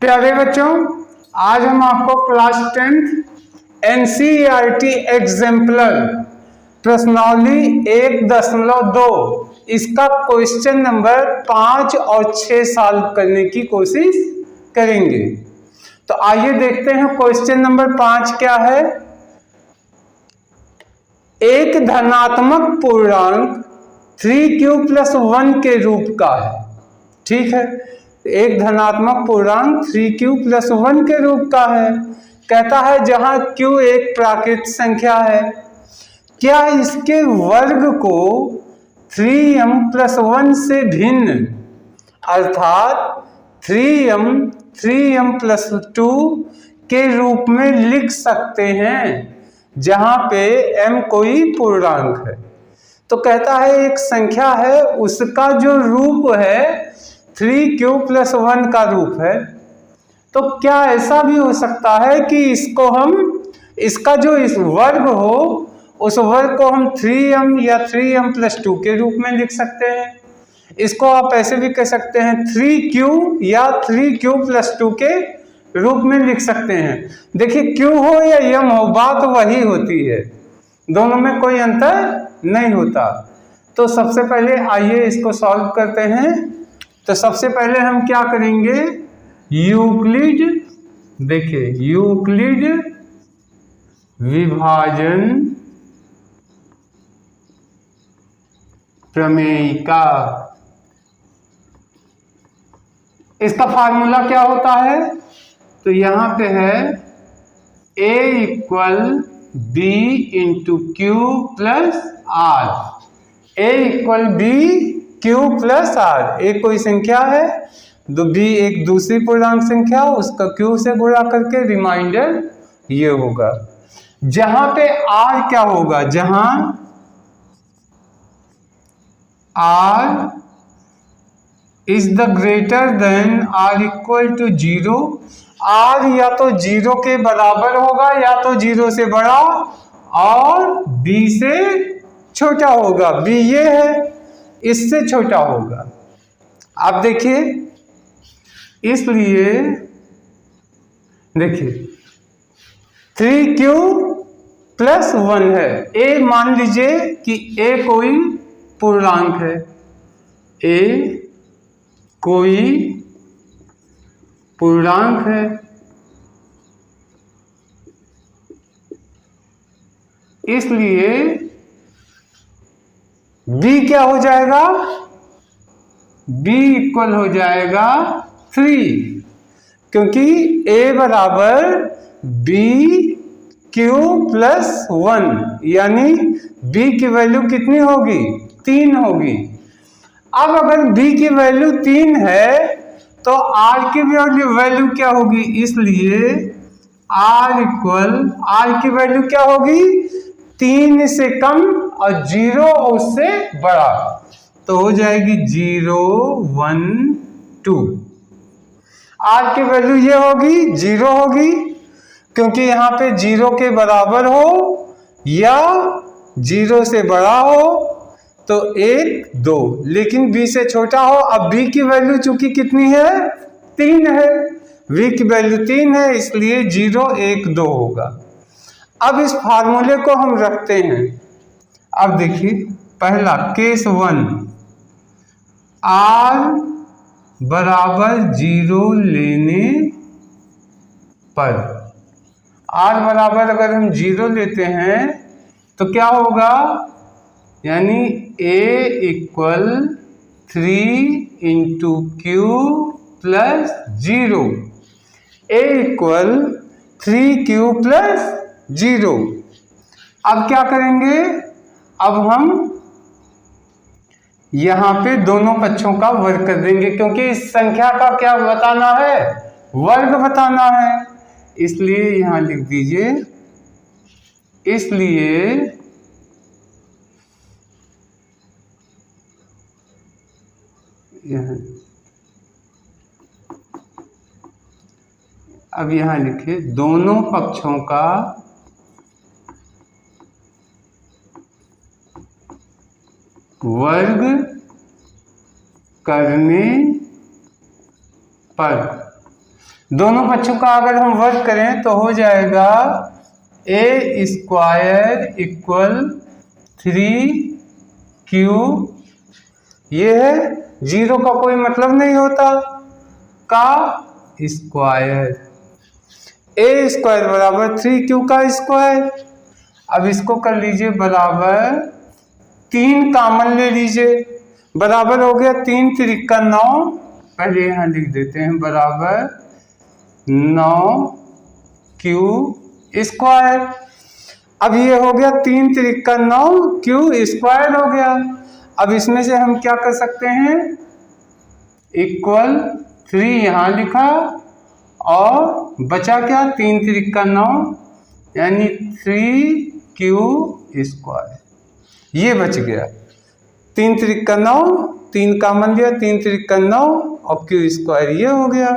प्यारे बच्चों, आज हम आपको क्लास 10th एनसीईआरटी एग्जाम्पलर प्रश्नावली 1.2 इसका क्वेश्चन नंबर 5 और 6 सॉल्व करने की कोशिश करेंगे। तो आइए देखते हैं क्वेश्चन नंबर 5 क्या है। एक धनात्मक पूर्णांक 3q + 1 के रूप का है। ठीक है, एक धनात्मक पूर्णांक 3q + 1 के रूप का है। कहता है जहां q एक प्राकृत संख्या है, क्या इसके वर्ग को 3m + 1 से भिन्न अर्थात 3m + 2 के रूप में लिख सकते हैं, जहां पे m कोई पूर्णांक है। तो कहता है एक संख्या है, उसका जो रूप है 3q + 1 का रूप है। तो क्या ऐसा भी हो सकता है कि इसको हम इसका जो इस वर्ग हो उस वर्ग को हम 3m या 3m + 2 के रूप में लिख सकते हैं। इसको आप ऐसे भी कह सकते हैं 3q या 3q + 2 के रूप में लिख सकते हैं। देखिए q हो या m हो, बात वही होती है, दोनों में कोई अंतर नहीं होता। तो सबसे पहले आइए इसको सॉल्व करते हैं। तो सबसे पहले हम क्या करेंगे, यूक्लिड, देखिए यूक्लिड विभाजन प्रमेय का इसका फार्मूला क्या होता है। तो यहां पे है a = b × q + r। a = b q + r। एक कोई संख्या है, b एक दूसरी पूर्णांक संख्या, उसका q से गुणा करके रिमाइंडर ये होगा। जहां पे r क्या होगा, जहां r is the greater than r = 0, r या तो 0 के बराबर होगा या तो 0 से बड़ा और b से छोटा होगा। b ये है, इससे छोटा होगा। आप देखिए, इसलिए देखिए 3q + 1 है। a मान लीजिए कि a कोई पूर्णांक है, a कोई पूर्णांक है, इसलिए b क्या हो जाएगा, b इक्वल हो जाएगा 3, क्योंकि a बराबर b q + 1, यानी b की वैल्यू कितनी होगी, 3 होगी। अब अगर b की वैल्यू 3 है तो r की वैल्यू क्या होगी, इसलिए r की वैल्यू क्या होगी, 3 से कम और 0 उससे बड़ा, तो हो जाएगी 0 1 2। r की वैल्यू ये होगी 0 होगी, क्योंकि यहाँ पे 0 के बराबर हो या 0 से बड़ा हो तो 1 2, लेकिन b से छोटा हो। अब b की वैल्यू चूंकि कितनी है, 3 है, v की वैल्यू 3 है, इसलिए 0 1 2 होगा। अब इस फार्मूले को हम रखते हैं। अब देखिए पहला केस 1, r बराबर 0 लेने पर, r बराबर अगर हम 0 लेते हैं तो क्या होगा, यानी a = 3 × q + 0, a = 3q + 0। अब क्या करेंगे, अब हम यहां पे दोनों पक्षों का वर्ग कर देंगे, क्योंकि इस संख्या का क्या बताना है, वर्ग बताना है। इसलिए यहां लिख दीजिए, इसलिए अब यहां लिखिए दोनों पक्षों का वर्ग करने पर। दोनों पक्षों का अगर हम वर्ग करें तो हो जाएगा ए स्क्वायर इक्वल 3q, ये है, जीरो का कोई मतलब नहीं होता, का स्क्वायर, ए स्क्वायर बराबर 3q का स्क्वायर। अब इसको कर लीजिए बराबर 3 कामन ले लीजिए, बराबर हो गया 3 त्रिका 9, पहले यहाँ लिख देते हैं बराबर 9q स्क्वायर। अब ये हो गया 3 त्रिका 9q स्क्वायर हो गया। अब इसमें से हम क्या कर सकते हैं, इक्वल 3 यहाँ लिखा और बचा क्या, 3 त्रिका 9 यानी 3q स्क्वायर, ये बच गया। 3 त्रिका 9, 3 कामन लिया, 3 त्रिका 9 और q स्क्वायर ये हो गया।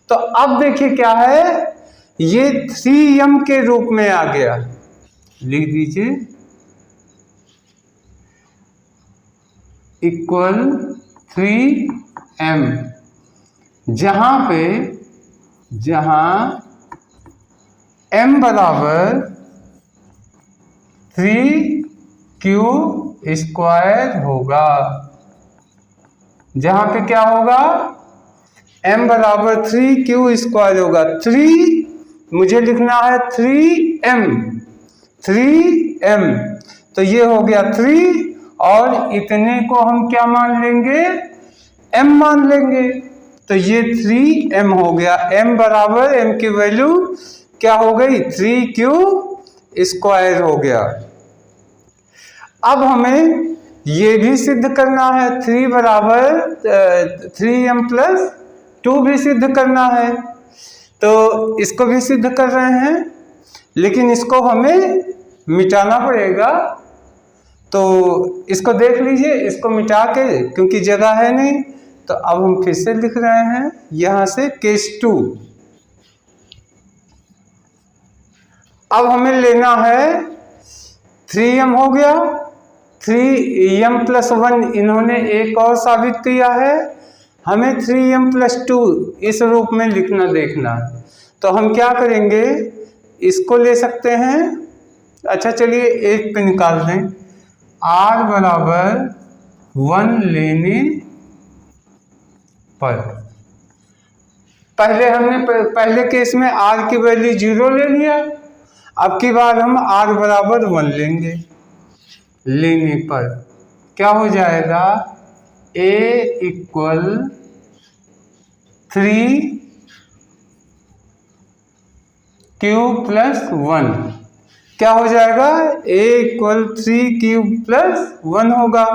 तो अब देखिए क्या है, ये 3m के रूप में आ गया, लिख दीजिए इक्वल 3m, जहां m बराबर 3q स्क्वायर होगा, जहां पे क्या होगा, m बराबर 3q स्क्वायर होगा। 3 मुझे लिखना है 3m, तो ये हो गया 3 और इतने को हम क्या मान लेंगे, m मान लेंगे, तो ये 3m हो गया। m बराबर, m की वैल्यू क्या हो गई, 3q स्क्वायर हो गया। अब हमें ये भी सिद्ध करना है, 3 बराबर 3m प्लस 2 भी सिद्ध करना है, तो इसको भी सिद्ध कर रहे हैं, लेकिन इसको हमें मिटाना पड़ेगा। तो इसको देख लीजिए, इसको मिटा के, क्योंकि जगह है नहीं, तो अब हम फिर से लिख रहे हैं यहां से केस 2। अब हमें लेना है 3m हो गया, 3m प्लस 1 इन्होंने एक और साबित किया है, हमें 3m प्लस 2 इस रूप में लिखना देखना है। तो हम क्या करेंगे, इसको ले सकते हैं, अच्छा चलिए एक पे निकाल दें, r बराबर 1 लेने पर, पहले केस में r की वैल्यू 0 ले लिया, अब की बार हम r बराबर 1 लेंगे, लेने पर क्या हो जाएगा, a इक्वल 3q प्लस 1, क्या हो जाएगा, a इक्वल 3q प्लस 1 होगा,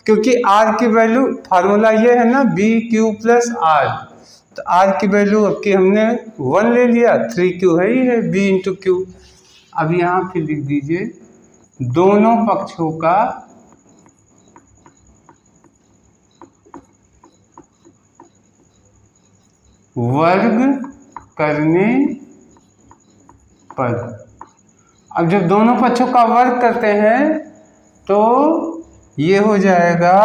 क्योंकि r की वैल्यू, फार्मूला ये है ना bq प्लस r, तो r की वैल्यू अब की हमने 1 ले लिया, 3q है ही है, b इंटू क्यू। अब यहाँ पे लिख दीजिए दोनों पक्षों का वर्ग करने पर। अब जब दोनों पक्षों का वर्ग करते हैं तो ये हो जाएगा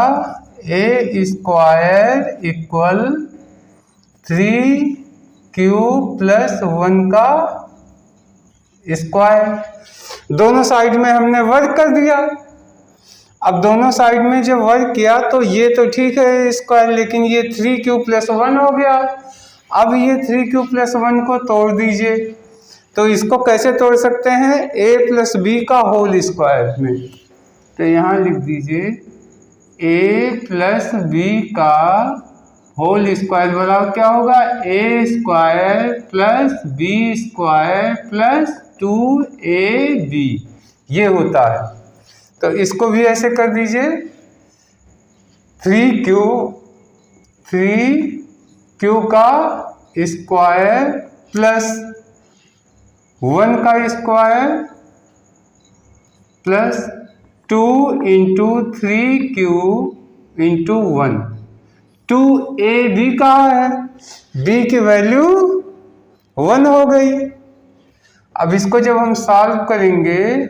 a square equal 3q plus 1 का स्क्वायर। दोनों साइड में हमने वर्ग कर दिया। अब दोनों साइड में जब वर्ग किया तो ये तो ठीक है स्क्वायर, लेकिन ये 3q प्लस 1 हो गया। अब ये 3q प्लस 1 को तोड़ दीजिए, तो इसको कैसे तोड़ सकते हैं, a प्लस बी का होल स्क्वायर में। तो यहाँ लिख दीजिए a प्लस बी का होल स्क्वायर बराबर क्या होगा, a square plus B square plus 2ab, ये होता है। तो इसको भी ऐसे कर दीजिए 3q का स्क्वायर प्लस 1 का square plus 2 into 3q into 1। 2ab कहाँ है, b की वैल्यू 1 हो गई। अब इसको जब हम सॉल्व करेंगे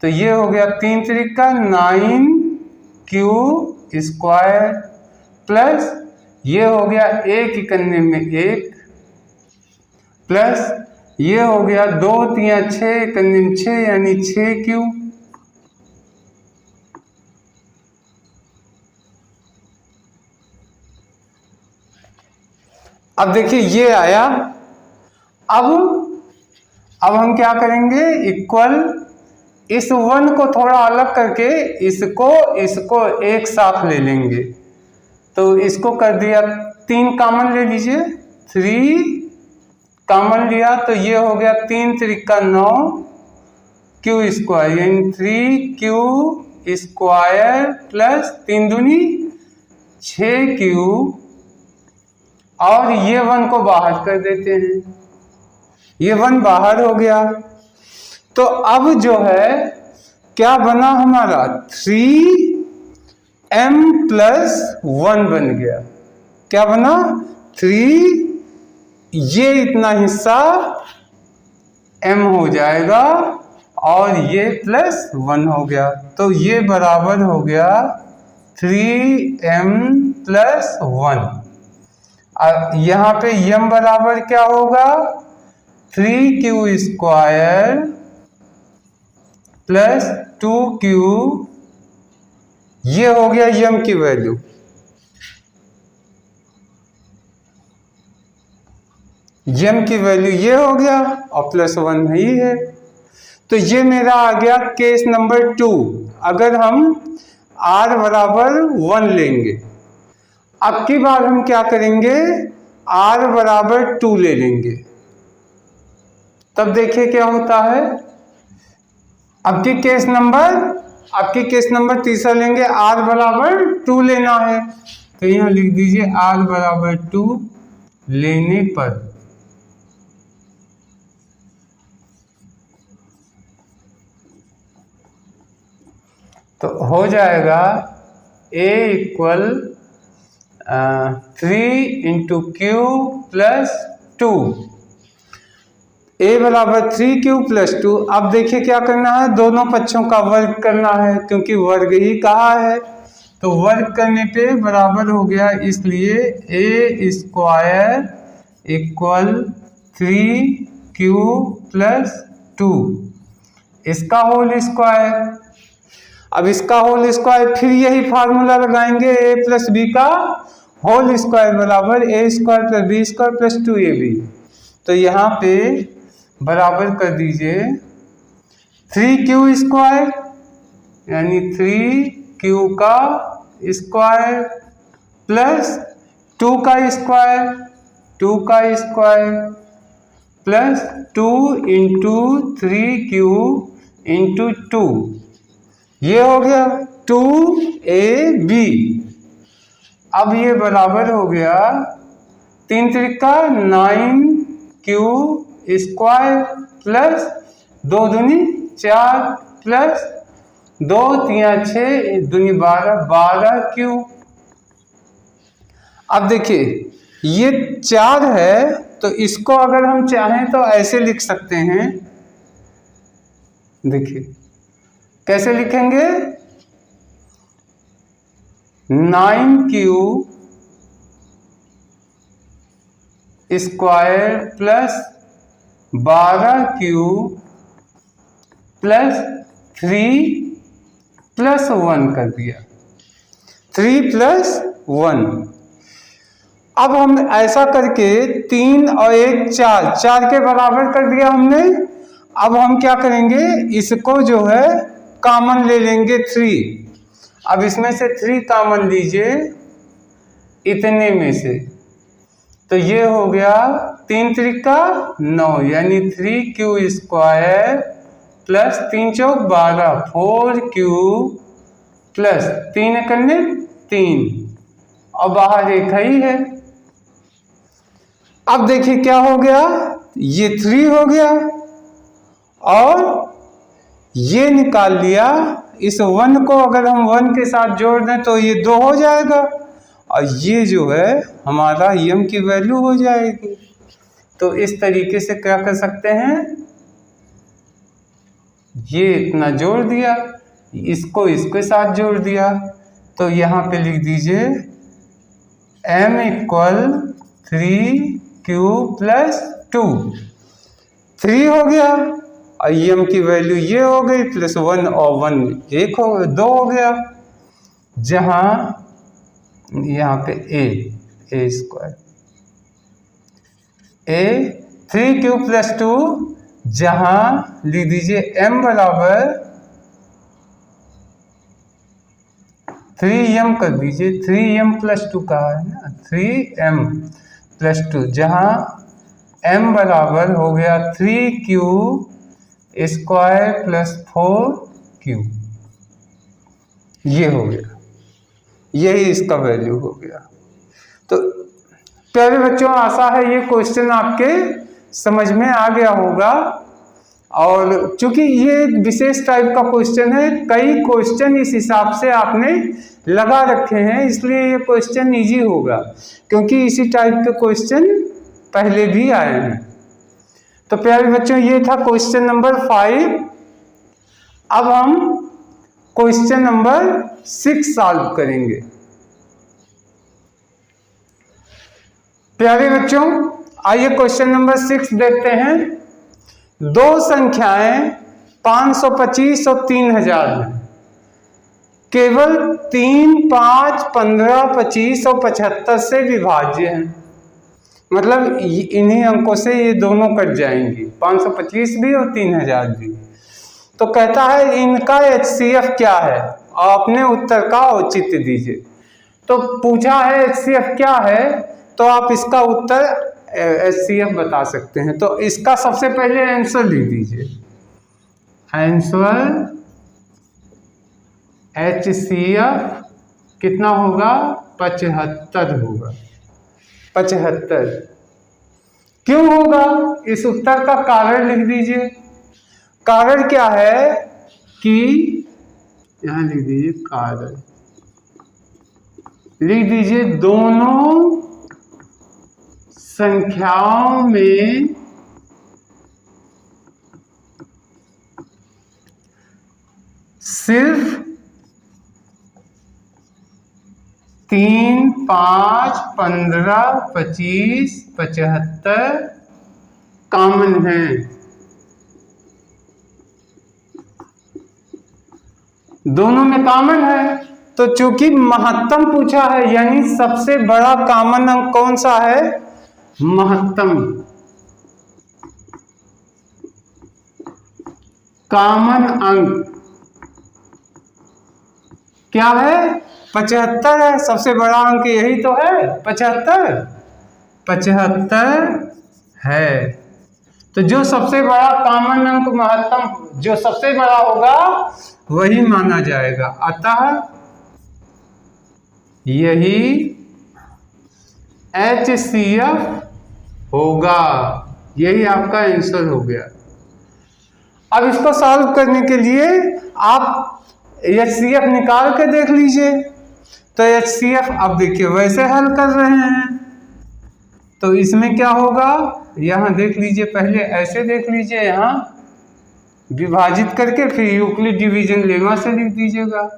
तो ये हो गया 3 त्रिका 9q स्क्वायर प्लस ये हो गया एक इकन्ने में 1 प्लस ये हो गया 2 3 6 6 यानी 6Q, अब देखिए ये आया। अब हम क्या करेंगे, इक्वल इस 1 को थोड़ा अलग करके इसको एक साथ ले लेंगे। तो इसको कर दिया 3 कॉमन ले लीजिए, 3 कॉमन लिया तो ये हो गया 3 त्रिका 9 Q स्क्वायर, यानी 3Q स्क्वायर प्लस 3 दूनी 6Q, और ये 1 को बाहर कर देते हैं, ये 1 बाहर हो गया। तो अब जो है क्या बना हमारा, 3m प्लस 1 बन गया। क्या बना, 3, ये इतना हिस्सा m हो जाएगा और ये प्लस 1 हो गया, तो ये बराबर हो गया 3m प्लस 1। यहाँ पे m बराबर क्या होगा, 3Q स्क्वायर प्लस 2Q, ये हो गया m की वैल्यू। m की वैल्यू ये हो गया और प्लस 1 ही है। तो ये मेरा आ गया केस नंबर 2। अगर हम r बराबर 1 लेंगे, अब की बार हम क्या करेंगे, r बराबर 2 ले लेंगे, तब देखिए क्या होता है। अब की केस नंबर तीसरा लेंगे, r बराबर 2 लेना है, तो यहाँ लिख दीजिए r बराबर 2 लेने पर तो हो जाएगा a equal 3 into Q plus 2, a बराबर 3Q प्लस 2। अब देखिए क्या करना है, दोनों पक्षों का वर्ग करना है, क्योंकि वर्ग ही कहा है, तो वर्ग करने पे बराबर हो गया, इसलिए a square equal 3Q plus 2, इसका होल स्क्वायर। अब इसका होल स्क्वायर, फिर यही फार्मूला लगाएंगे, a प्लस बी का होल स्क्वायर बराबर a square plus B square plus 2ab। तो यहाँ पे बराबर कर दीजिए 3Q स्क्वायर, यानी 3Q का स्क्वायर प्लस 2 का square plus 2 into 3Q into 2, ये हो गया 2ab। अब ये बराबर हो गया 3 त्रिका 9Q स्क्वायर प्लस 2 दूनी 4 प्लस 2 3 6 दूनी 12Q। अब देखिए ये 4 है, तो इसको अगर हम चाहें तो ऐसे लिख सकते हैं, देखिए कैसे लिखेंगे, 9Q square plus 12Q plus 3 plus 1 कर दिया, 3 प्लस 1। अब हम ऐसा करके 3 और 1 4 के बराबर कर दिया हमने। अब हम क्या करेंगे, इसको जो है कॉमन ले लेंगे 3। अब इसमें से 3 कॉमन लीजिए इतने में से, तो ये हो गया 3 त्रिका 9, यानी 3Q स्क्वायर प्लस 3 चौक 12 4Q प्लस 3 करने 3 और बाहर 1 ही है। अब देखिए क्या हो गया, ये 3 हो गया और ये निकाल लिया। इस 1 को अगर हम 1 के साथ जोड़ दें तो ये 2 हो जाएगा और ये जो है हमारा m की वैल्यू हो जाएगी। तो इस तरीके से क्या कर सकते हैं, ये इतना जोड़ दिया, इसको इसके साथ जोड़ दिया, तो यहाँ पे लिख दीजिए m इक्वल 3Q प्लस 2, 3 हो गया, और m की वैल्यू ये हो गई, प्लस 1 और 1 2 हो गया, जहां यहाँ पे a square, a 3 cube plus 2, जहां लिख दीजिए m बराबर 3m कर दीजिए, 3m प्लस 2 कहा है ना, 3m प्लस 2, जहां m बराबर हो गया 3q स्क्वायर प्लस 4q, ये हो गया, यही इसका वैल्यू हो गया। तो प्यारे बच्चों, आशा है ये क्वेश्चन आपके समझ में आ गया होगा, और चूंकि ये एक विशेष टाइप का क्वेश्चन है, कई क्वेश्चन इस हिसाब से आपने लगा रखे हैं, इसलिए ये क्वेश्चन इजी होगा, क्योंकि इसी टाइप के क्वेश्चन पहले भी आए हैं। तो प्यारे बच्चों, ये था क्वेश्चन नंबर 5। अब हम क्वेश्चन नंबर 6 सॉल्व करेंगे। प्यारे बच्चों, आइए क्वेश्चन नंबर 6 देखते हैं। दो संख्याएं 525 और 3000 हैं, केवल 3, 5, 15, 25 और 75 से विभाज्य हैं। मतलब इन्हीं अंकों से ये दोनों कट जाएंगी, 525 भी और 3000 भी। तो कहता है इनका HCF क्या है, और अपने उत्तर का औचित्य दीजिए। तो पूछा है HCF क्या है, तो आप इसका उत्तर HCF बता सकते हैं। तो इसका सबसे पहले आंसर लिख दीजिए, आंसर HCF कितना होगा, 75 होगा। 75 क्यों होगा, इस उत्तर का कारण लिख दीजिए। कारण क्या है कि यहां लिख दीजिए, कारण लिख दीजिए, दोनों संख्याओं में सिर्फ 3, 5, 15, 25, 75 कॉमन है। दोनों में कॉमन है, तो चूंकि महत्तम पूछा है, यानी सबसे बड़ा कॉमन अंक कौन सा है, महत्तम। कॉमन अंक क्या है, 75 है, सबसे बड़ा अंक यही तो है, 75 है। तो जो सबसे बड़ा कॉमन अंक महत्तम, जो सबसे बड़ा होगा वही माना जाएगा, अतः यही HCF होगा। यही आपका आंसर हो गया। अब इसको सॉल्व करने के लिए आप HCF निकाल के देख लीजिए। तो HCF अब देखिए वैसे हल कर रहे हैं, तो इसमें क्या होगा, यहां देख लीजिए, पहले ऐसे देख लीजिए, यहां विभाजित करके फिर यूक्लिड डिवीजन लेमा से लिख दीजिएगा।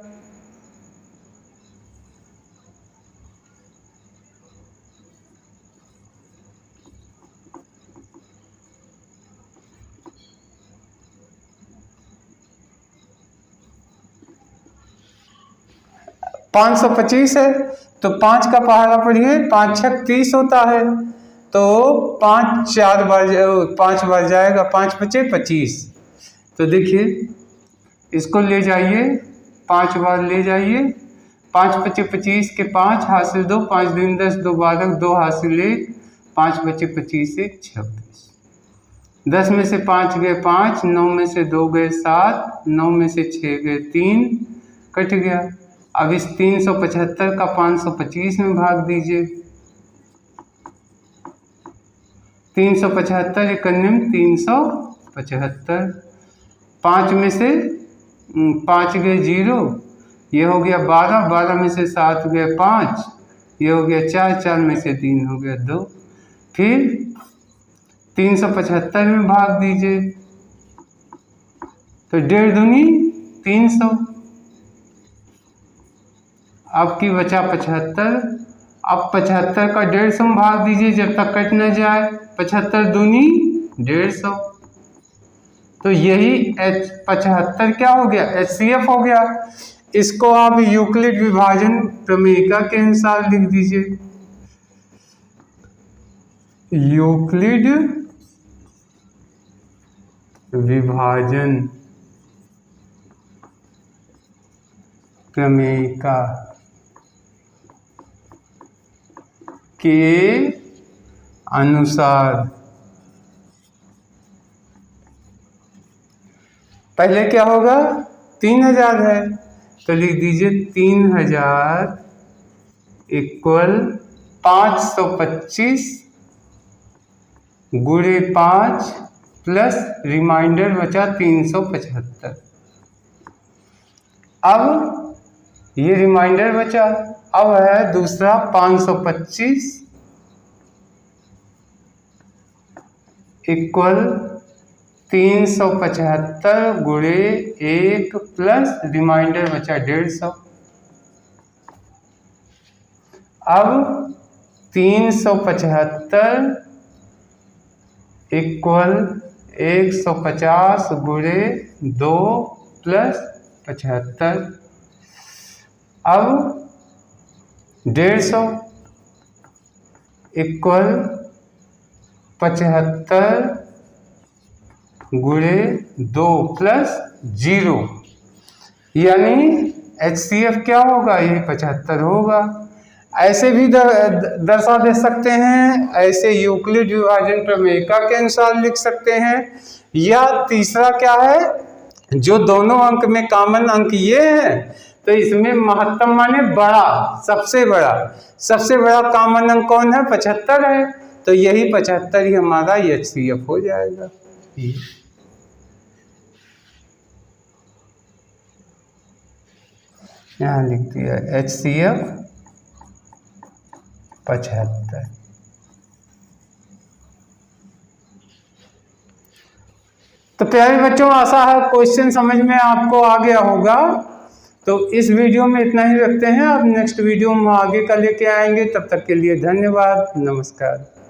पाँच 525 है, तो 5 का पहाड़ा पढ़िए, 5 6 30 होता है, तो 5 4 बार 5 बार जाएगा, 5 5 25। तो देखिए इसको ले जाइए, 5 बार ले जाइए, 5 5 25 के 5 हासिल 2, 5 दूनी 10, 2 12, 2 हासिल 1, 5 5 25 1 26। 10 में से 5 गए 5, 9 में से 2 गए 7, 9 में से 6 गए 3, कट गया। अब इस 375 का 525 में भाग दीजिए। 375 एकन्यम 375, 5 में से 5 गए 0, ये हो गया 12, 12 में से 7 गए 5, ये हो गया 4, 4 में से 3 हो गया 2। फिर 375 में भाग दीजिए, तो 1.5 दूनी 300, अब की बचा 75, अब 75 का 150 में भाग दीजिए जब तक कट न जाए। 75 दूनी 150, तो यही 75 क्या हो गया, HCF हो गया। इसको आप यूक्लिड विभाजन प्रमेयिका के अनुसार लिख दीजिए। यूक्लिड विभाजन प्रमेयिका के अनुसार पहले क्या होगा, 3000 है तो लिख दीजिए 3000 इक्वल 525 गुणे 5 प्लस रिमाइंडर बचा 375। अब ये रिमाइंडर बचा, अब है दूसरा 525 इक्वल 375 गुणे 1 प्लस रिमाइंडर बचा 150। अब 375 इक्वल 150 गुणे 2 प्लस 75। अब 150 इक्वल 75 गुणे 2 प्लस 0, यानी HCF क्या होगा, ये 75 होगा। ऐसे भी दर्शा दे सकते हैं, ऐसे यूक्लिड विभाजन प्रमेयिका के अनुसार लिख सकते हैं। या तीसरा क्या है, जो दोनों अंक में कॉमन अंक ये है तो इसमें महत्तम माने बड़ा, सबसे बड़ा कॉमन अंक कौन है, 75 है, तो यही 75 ही हमारा HCF हो जाएगा। यहाँ लिख दिया HCF 75। तो प्यारे बच्चों, आशा है क्वेश्चन समझ में आपको आ गया होगा। तो इस वीडियो में इतना ही रखते हैं, अब नेक्स्ट वीडियो में आगे का लेके आएंगे। तब तक के लिए धन्यवाद, नमस्कार।